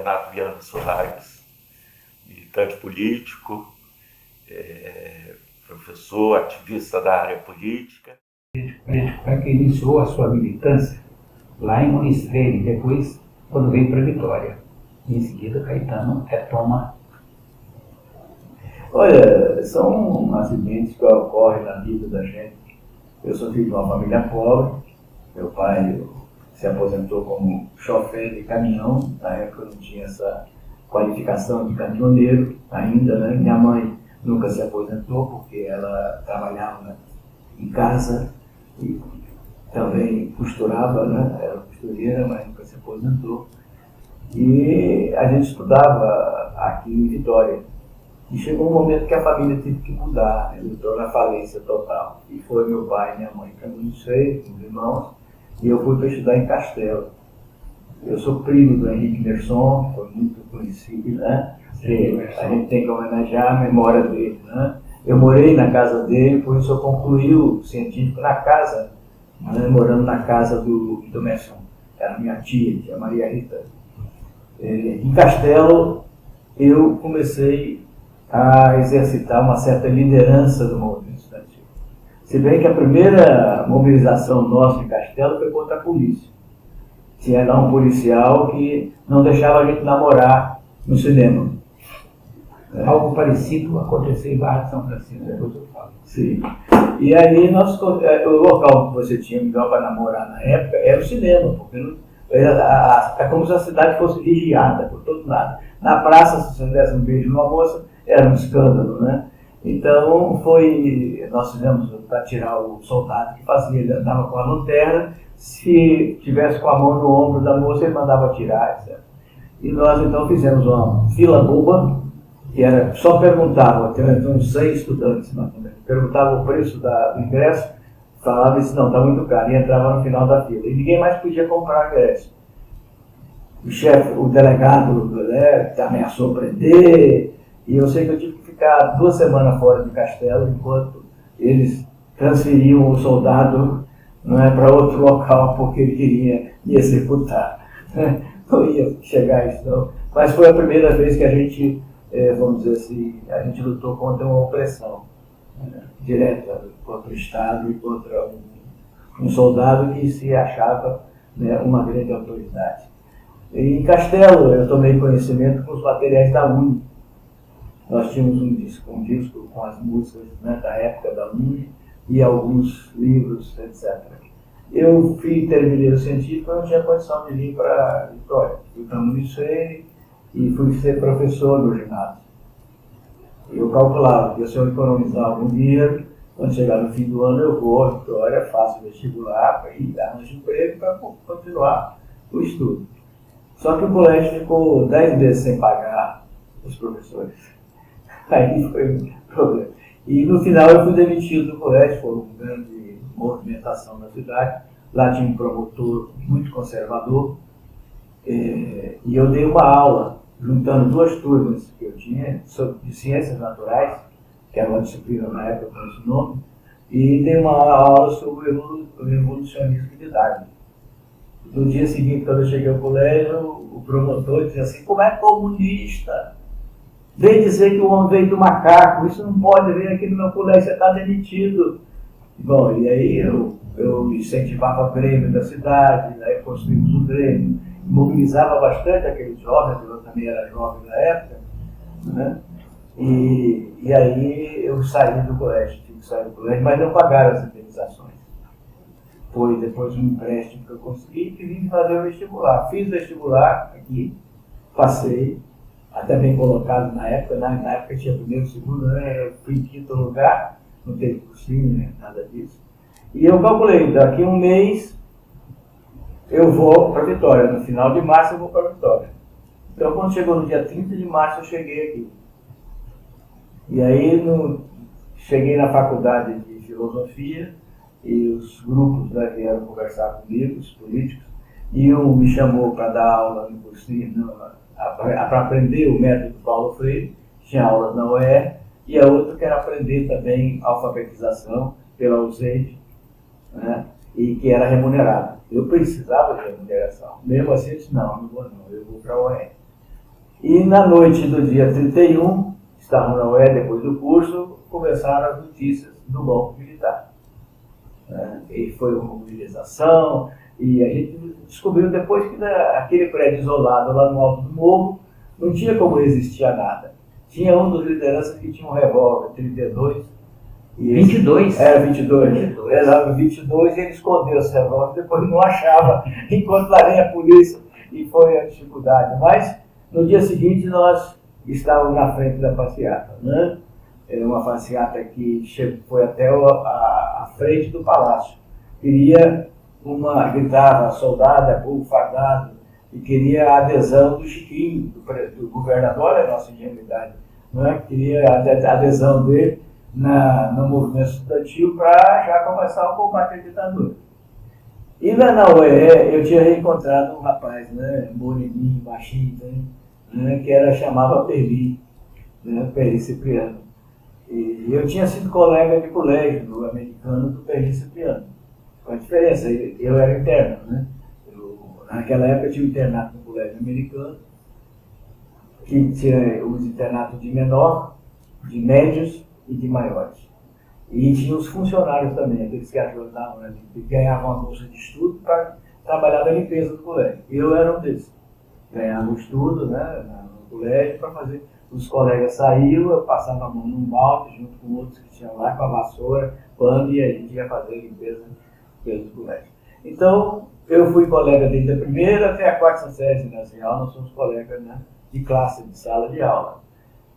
Renato Viana Soares, militante político, professor, ativista da área política. Para que iniciou a sua militância lá em Muniz Freire, depois quando veio para Vitória. E em seguida Caetano retoma. Olha, são acidentes que ocorrem na vida da gente. Eu sou filho de uma família pobre, meu pai se aposentou como chofer de caminhão, na época não tinha essa qualificação de caminhoneiro ainda, né? Minha mãe nunca se aposentou porque ela trabalhava em casa e também costurava, né? Era costureira, mas nunca se aposentou. E a gente estudava aqui em Vitória. E chegou um momento que a família teve que mudar, entrou na falência total. E foi meu pai e minha mãe para Muniz Freire, com os irmãos, e eu fui para estudar em Castelo. Eu sou primo do Henrique Merson, que foi muito conhecido, né? A gente tem que homenagear a memória dele, né? Eu morei na casa dele, por isso eu concluí o científico na casa, né? Morando na casa do Merson. Era minha tia Maria Rita. Em Castelo, eu comecei a exercitar uma certa liderança do movimento estudantil. Se bem que a primeira mobilização nossa em Castelo foi contra a polícia. Tinha lá um policial que não deixava a gente namorar no cinema. Algo parecido aconteceu em Barra de São Francisco, depois eu falo. Sim. E aí o local que você tinha melhor para namorar na época era o cinema, porque é como se a cidade fosse vigiada por todo lado. Na praça, se você desse um beijo numa moça, era um escândalo, né? Então nós fizemos para tirar o soldado que fazia, ele andava com a lanterna, se tivesse com a mão no ombro da moça, ele mandava tirar, etc. E nós então fizemos uma fila boba, que era, só perguntava, tinha uns 100 estudantes, perguntava o preço do ingresso, falava isso, não, está muito caro, e entrava no final da fila. E ninguém mais podia comprar ingresso. O delegado, né, ameaçou prender, e eu sei que eu tive que ficar 2 semanas fora de Castelo, enquanto eles transferiam o soldado, não é, para outro local, porque ele queria me executar. Não ia chegar a isso, não. Mas foi a primeira vez que a gente, vamos dizer assim, a gente lutou contra uma opressão direta contra o Estado e contra um soldado que se achava, né, uma grande autoridade. E em Castelo eu tomei conhecimento com os materiais da UNE. Nós tínhamos um disco com as músicas, né, da época da UNE e alguns livros, etc. Eu terminei o científico, eu não tinha condição de vir para Vitória. Fui para Muniz Freire e fui ser professor no ginásio. Eu calculava que se eu economizar algum dinheiro, quando chegar no fim do ano eu vou a Vitória, faço vestibular para ir arranjo emprego para continuar o estudo. Só que o colégio ficou 10 meses sem pagar os professores. Aí foi um problema. E no final eu fui demitido do colégio, foi uma grande movimentação na cidade. Lá tinha um promotor muito conservador. E eu dei uma aula, juntando 2 turmas que eu tinha, de ciências naturais, que era uma disciplina na época com esse nome, e dei uma aula sobre o evolucionismo de Darwin. No dia seguinte, quando eu cheguei ao colégio, o promotor dizia assim: como é comunista? Vem dizer que o homem veio do macaco, isso não pode vir aqui no meu colégio, você está demitido. Bom, e aí eu incentivava o Grêmio da cidade, aí construímos o Grêmio, mobilizava bastante aqueles jovens, eu também era jovem na época, né? E aí eu saí do colégio, tive que sair do colégio, mas não pagaram as indenizações. Foi depois um empréstimo que eu consegui e vim fazer o vestibular. Fiz vestibular aqui, passei, até bem colocado na época, na época tinha primeiro, segundo, né? Eu fui em 5º lugar, não teve cursinho, né? Nada disso. E eu calculei, daqui um mês eu vou para Vitória, no final de março eu vou para Vitória. Então quando chegou no dia 30 de março eu cheguei aqui. E aí cheguei na faculdade de filosofia, e os grupos, né, vieram conversar comigo, os políticos, e um me chamou para dar aula no cursinho, para aprender o método Paulo Freire, tinha aulas na UER, e a outra que era aprender também alfabetização pela USEID, né, e que era remunerada. Eu precisava de remuneração. Mesmo assim, eu disse, não vou não, eu vou para a UER. E na noite do dia 31, estavam na UE depois do curso, começaram as notícias do golpe militar. E foi uma mobilização, e a gente descobriu depois que aquele prédio isolado lá no alto do morro não tinha como resistir a nada. Tinha um dos lideranças que tinha um revólver 32. E 22? Era 22. Era 22 e ele escondeu esse revólver, depois não achava, enquanto lá vem a polícia, e foi a dificuldade. Mas no dia seguinte nós estávamos na frente da passeata, né? Era uma passeata que foi até a frente do palácio. Gritava soldado, povo fardado, e queria a adesão do Chiquinho, do governador, olha a nossa ingenuidade, né? Queria a adesão dele no movimento estudantil para já começar a combater a ditadura. E lá na UE eu tinha reencontrado um rapaz, né, moreninho, baixinho, né, que chamava Perli, né, Perli Cipriano. E eu tinha sido colega de colégio do americano do Perli Cipriano. Com a diferença, eu era interno, né? Naquela época eu tinha um internato no colégio americano, que tinha os internatos de menor, de médios e de maiores. E tinha os funcionários também, aqueles que ajudavam, né, que ganhavam uma bolsa de estudo para trabalhar na limpeza do colégio. Eu era um desses. Ganhava o estudo, né, no colégio para fazer. Os colegas saíam, eu passava a mão num balde junto com outros que tinham lá, com a vassoura, pano, e a gente ia fazer a limpeza do colégio. Então, eu fui colega desde a primeira até a quarta série ginasial, nós somos colegas, né, de classe, de sala de aula.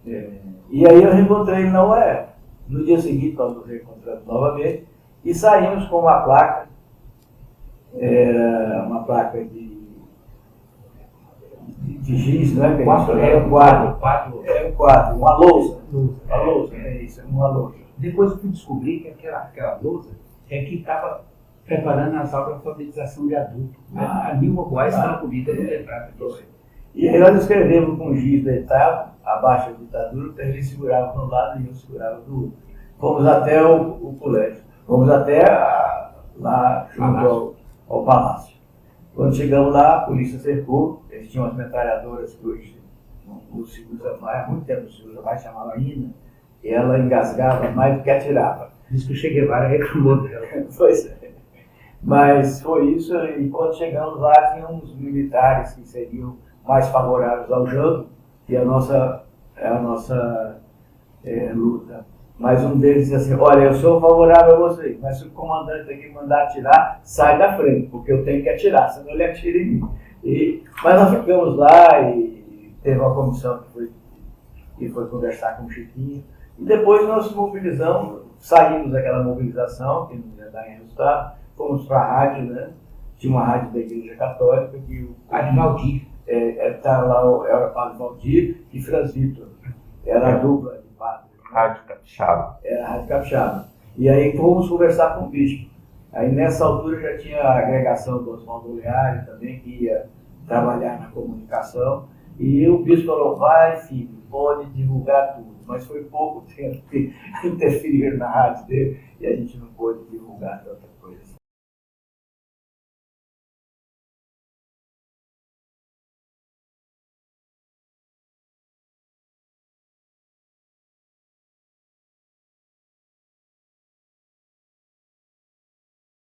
E aí eu reencontrei ele na UE. No dia seguinte nós nos reencontramos novamente e saímos com uma placa, uma placa de giz, não é? Era um quadro, uma lousa, uma lousa. Depois eu fui descobrir que aquela lousa é que estava preparando as aulas de alfabetização de adulto. A língua quase estava comida no letrado. E aí nós escrevemos com giz deitado, abaixo da ditadura, ele segurava de um lado e eu segurava do outro. Fomos até o colégio, fomos até lá junto ao palácio. Quando chegamos lá, a polícia cercou, eles tinham as metralhadoras que hoje não se usa mais, há muito tempo não se usa mais, chamava Ina, e ela engasgava mais do que atirava. Diz que o Che Guevara reclamou dela. Pois é. Mas foi isso, e quando chegamos lá, tinha uns militares que seriam mais favoráveis ao Jango, que é a nossa luta. Mas um deles disse assim: olha, eu sou favorável a vocês, mas se o comandante aqui mandar atirar, sai da frente, porque eu tenho que atirar, senão ele atira em mim. Mas nós ficamos lá e teve uma comissão que foi conversar com o Chiquinho. E depois nós nos mobilizamos, saímos daquela mobilização, que não ia dar em resultado, fomos para a rádio, né? Tinha uma rádio da Igreja Católica, que o Padre Valdir. Estava lá, era o Padre Valdir e Franz Vitor. Era a dupla de padres. Rádio Capixaba. Era a Rádio Capixaba. E aí fomos conversar com o bispo. Aí nessa altura já tinha a agregação do Oswaldo Leari também, que ia trabalhar na comunicação. E o bispo falou: vai, filho, pode divulgar tudo. Mas foi pouco tempo que interferiram na rádio dele e a gente não pôde divulgar tanta